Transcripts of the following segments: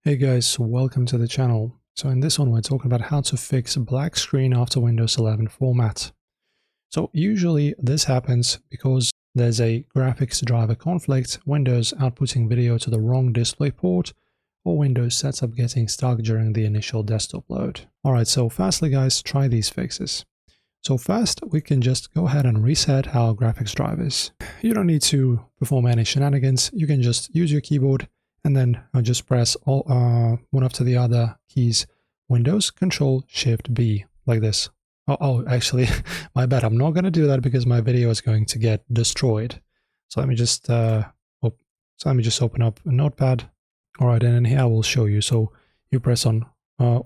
Hey guys, welcome to the channel. So in this one we're talking about how to fix black screen after Windows 11 format. So usually this happens because there's a graphics driver conflict, Windows outputting video to the wrong display port, or Windows setup getting stuck during the initial desktop load. Alright, so firstly guys, try these fixes. So first, we can just go ahead and reset our graphics drivers. You don't need to perform any shenanigans, you can just use your keyboard and then just press all, one after the other keys, Windows, Control, Shift, B, like this. Actually, my bad, I'm not going to do that because my video is going to get destroyed. So let me just, open up a notepad. All right, and in here I will show you. So you press on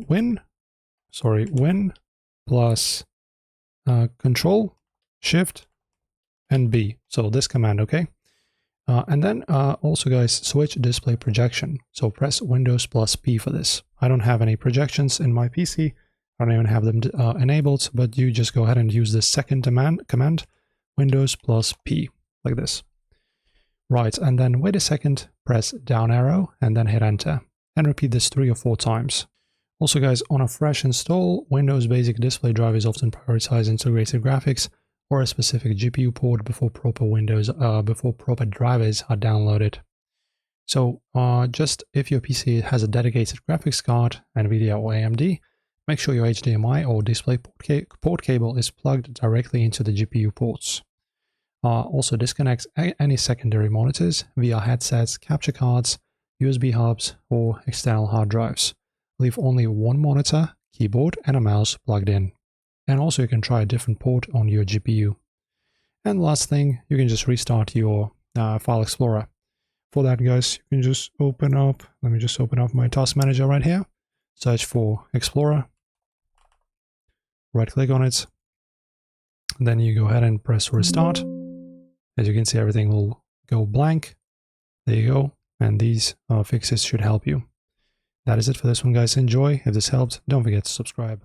Win plus Control, Shift, and B. So this command, okay? And then also guys, switch display projection. So press Windows plus P for this. I don't have any projections in my PC. I don't even have them enabled, but you just go ahead and use the second command, Windows plus P, like this. Right, and then wait a second, press down arrow, and then hit enter. And repeat this 3 or 4 times. Also guys, on a fresh install, Windows basic display drivers often prioritize integrated graphics or a specific GPU port before proper drivers are downloaded. So just if your PC has a dedicated graphics card, NVIDIA or AMD, make sure your HDMI or display port cable is plugged directly into the GPU ports. Also disconnect any secondary monitors via headsets, capture cards, USB hubs, or external hard drives. Leave only one monitor, keyboard, and a mouse plugged in. And also you can try a different port on your GPU. And last thing, you can just restart your File Explorer. For that guys, you can just open up, let me just open up my task manager right here. Search for Explorer. Right click on it. Then you go ahead and press restart. As you can see, everything will go blank. There you go. And these fixes should help you. That is it for this one guys. Enjoy. If this helped, don't forget to subscribe.